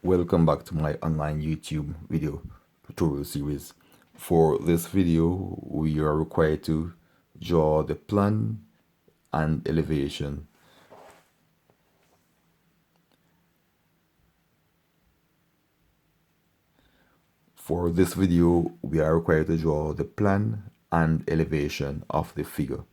Welcome back to my online YouTube video tutorial series. For this video, we are required to draw the plan and elevation For this video, we are required to draw the plan and elevation of the figure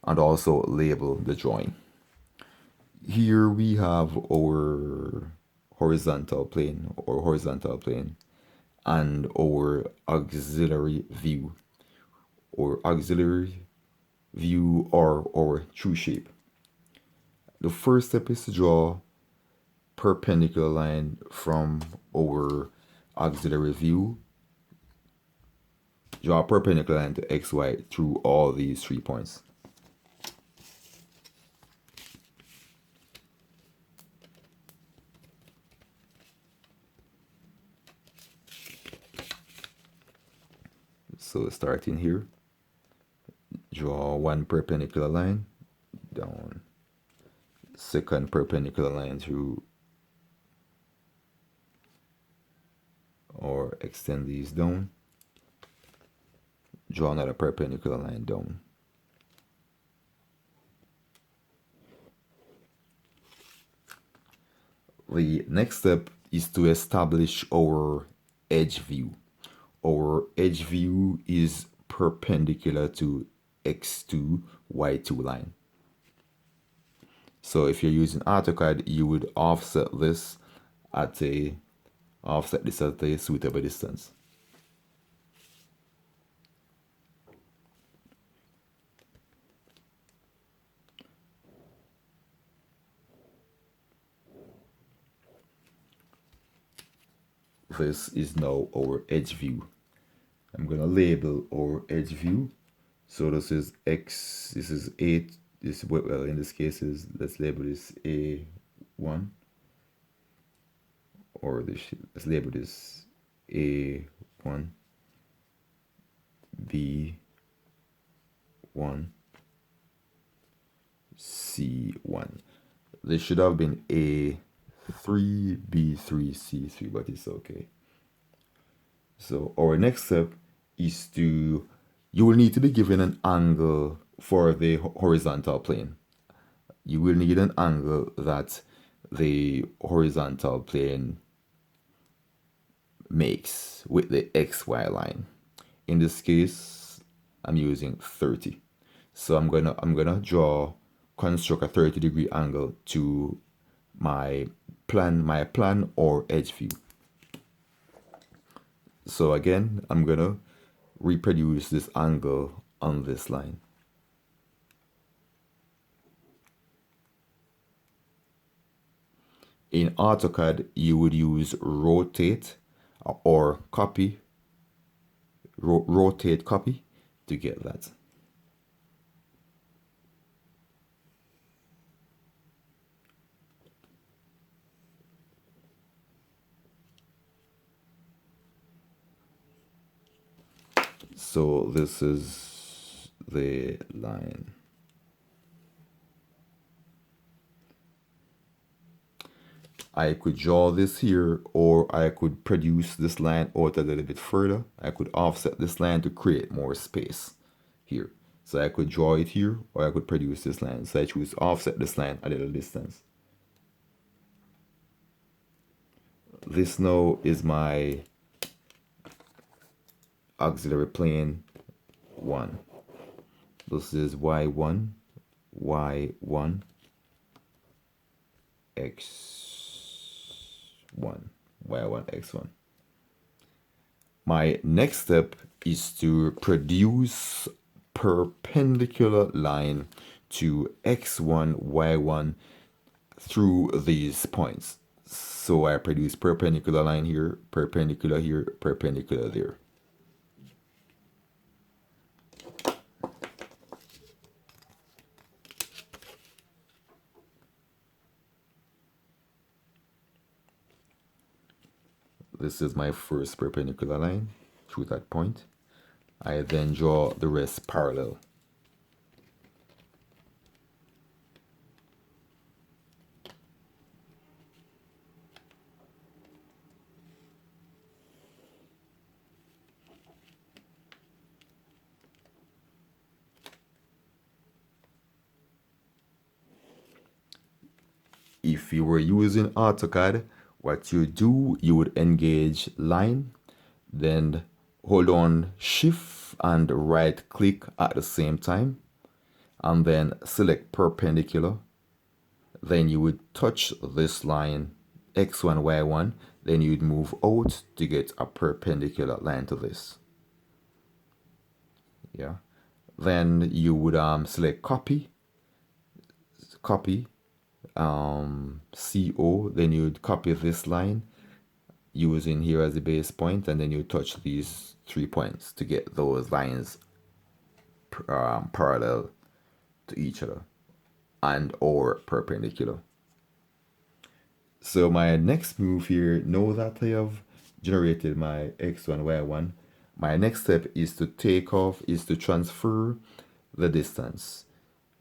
and also label the drawing. Here we have our horizontal plane and our auxiliary view or our true shape. The first step is to draw perpendicular line from our auxiliary view. Draw a perpendicular line to XY through all these 3 points. So starting here, draw one perpendicular line down, second perpendicular line through, or extend these down, draw another perpendicular line down. The next step is to establish our edge view. Our edge view is perpendicular to X2, Y2 line. So if you're using AutoCAD, you would offset this at a suitable distance. This is now our edge view. I'm gonna label our edge view. So this is X, this is 8, this, well, in this case is, let's label this A1, or this, let's label this A1, B1, C1. This should have been A3, B3, C3, but it's okay. So our next step is you will need to be given an angle for the horizontal plane. You will need an angle that the horizontal plane makes with the XY line. In this case, I'm using 30. So I'm gonna construct a 30-degree angle to my plan or edge view. So again, I'm gonna reproduce this angle on this line. In AutoCAD, you would use rotate or copy, rotate copy to get that. So this is the line. I could draw this here, or I could produce this line out a little bit further. I could offset this line to create more space here. So I could draw it here, or I could produce this line. So I choose offset this line a little distance. This now is my auxiliary plane 1. This is Y1, Y1, X1, Y1, X1. My next step is to produce perpendicular line to X1, Y1 through these points. So I produce perpendicular line here, perpendicular there. This is my first perpendicular line through that point. I then draw the rest parallel. if you were using AutoCAD, what you do, you would engage line, then hold on shift and right click at the same time, and then select perpendicular. Then you would touch this line x1, y1, then you'd move out to get a perpendicular line to this. Yeah. Then you would select copy, CO, then you'd copy this line using here as a base point, and then you touch these 3 points to get those lines parallel to each other and or perpendicular. So my next move here, now that I have generated my x1, y1, my next step is to transfer the distance.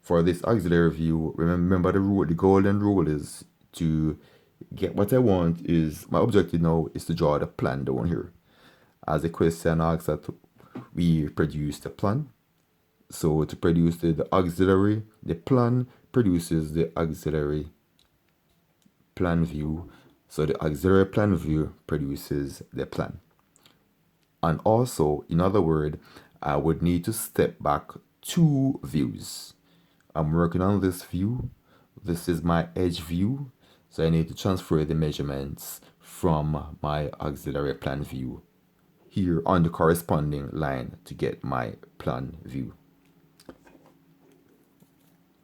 For this auxiliary view, remember the rule, the golden rule is to get what I want is, my objective now is to draw the plan down here. As the question asks that we produce the plan. So to produce the auxiliary, the plan produces the auxiliary plan view. So the auxiliary plan view produces the plan. And also, in other words, I would need to step back 2 views. I'm working on this view. This is my edge view. So I need to transfer the measurements from my auxiliary plan view here on the corresponding line to get my plan view.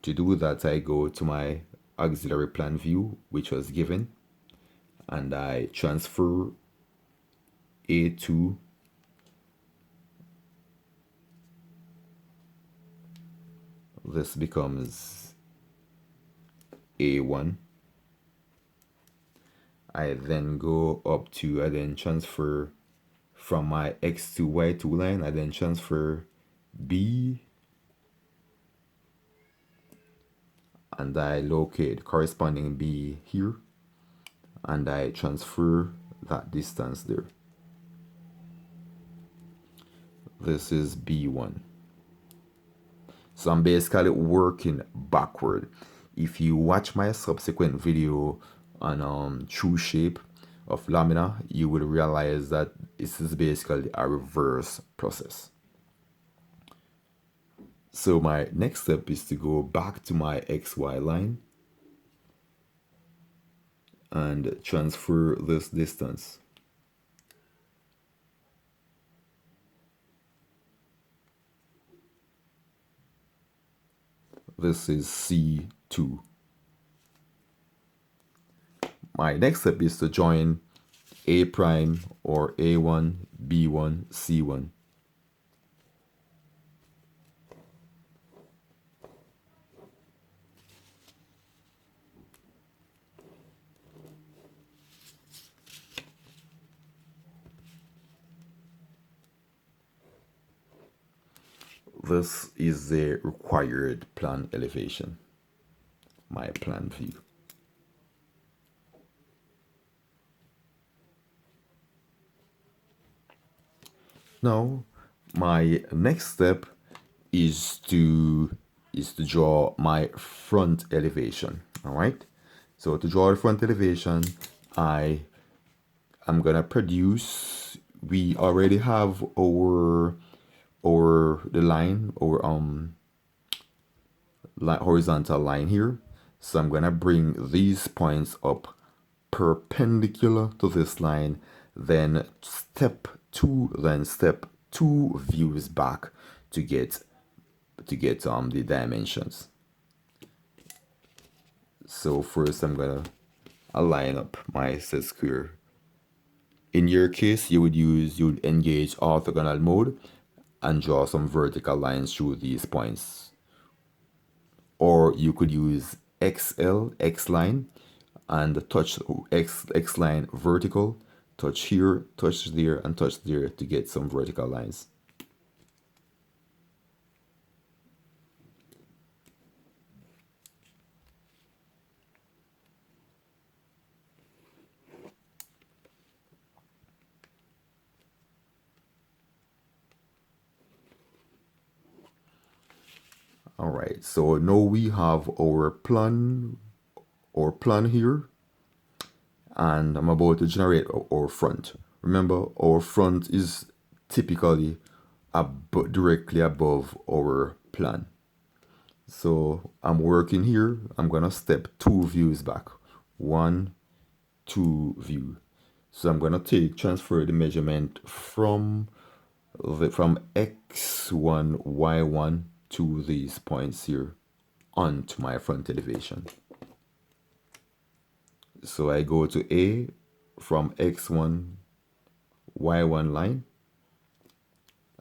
To do that, I go to my auxiliary plan view, which was given, and I transfer A2 this becomes A1. I then go up to, I then transfer from my X2, Y2 line, I then transfer B, and I locate corresponding B here, and I transfer that distance there. This is B1. So I'm basically working backward. If you watch my subsequent video on true shape of lamina, you will realize that this is basically a reverse process. So my next step is to go back to my XY line and transfer this distance. This is C2. My next step is to join A prime or A1, B1, C1. This is the required plan elevation, my plan view. Now, my next step is to draw my front elevation. All right. So to draw the front elevation, I'm gonna produce. We already have our horizontal line here. So I'm gonna bring these points up perpendicular to this line, then step two views back to get the dimensions. So first I'm gonna align up my set square. In your case, you would engage orthogonal mode and draw some vertical lines through these points. Or you could use X line and touch X line vertical, touch here, touch there, and touch there to get some vertical lines. All right, so now we have our plan our plan here, and I'm about to generate our front. Remember, our front is typically directly above our plan. So I'm working here. I'm gonna step 2 views back. 1, 2 view. So I'm gonna transfer the measurement from x1, y1 to these points here onto my front elevation. So I go to A from x1, y1 line.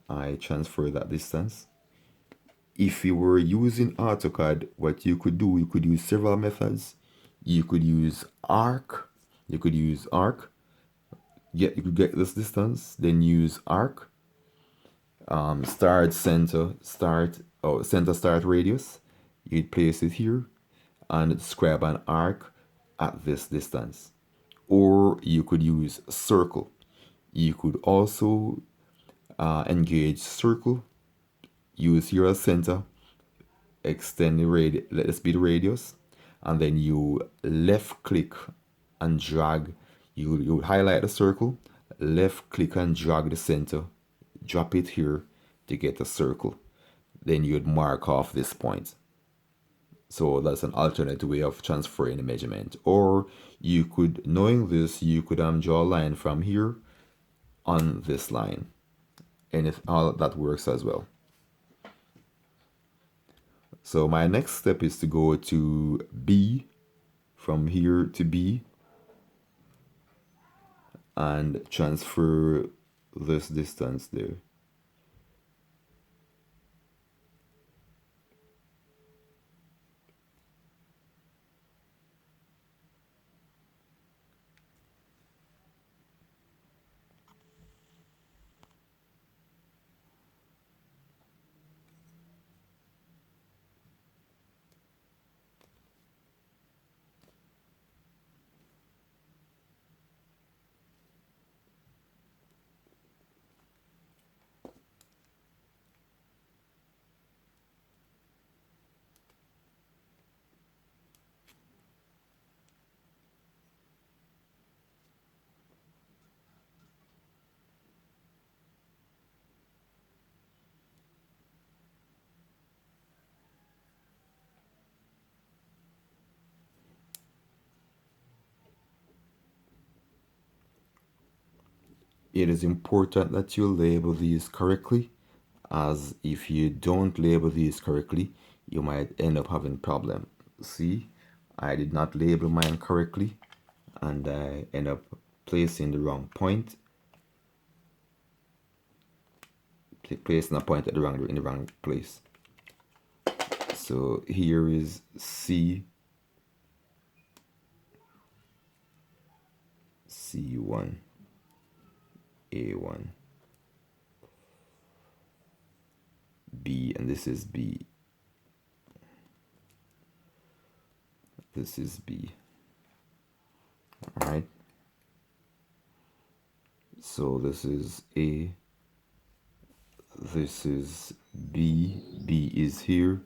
I transfer that distance. If you were using AutoCAD, what you could do, you could use several methods. You could use arc. You could use arc. You could get this distance, then use arc. Start center, center start radius. You'd place it here and describe an arc at this distance. Or you could use circle. You could also engage circle, use here as center, extend the radius, let this be the radius, and then you left click and drag. You would highlight the circle, left click and drag the center, drop it here to get a circle. Then you'd mark off this point. So that's an alternate way of transferring the measurement. Or you could, knowing this, you could draw a line from here on this line. And if all that works as well. So my next step is to go to B, from here to B, and transfer this distance there. It is important that you label these correctly, as if you don't label these correctly, you might end up having problem. See, I did not label mine correctly, and I end up placing the wrong point, placing a point at in the wrong place. So here is C, C1, A1, B, and this is B. This is B. All right. So this is A. This is B. B is here.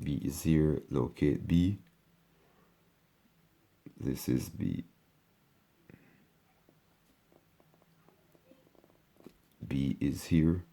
B is here. Locate B. This is B. B is here.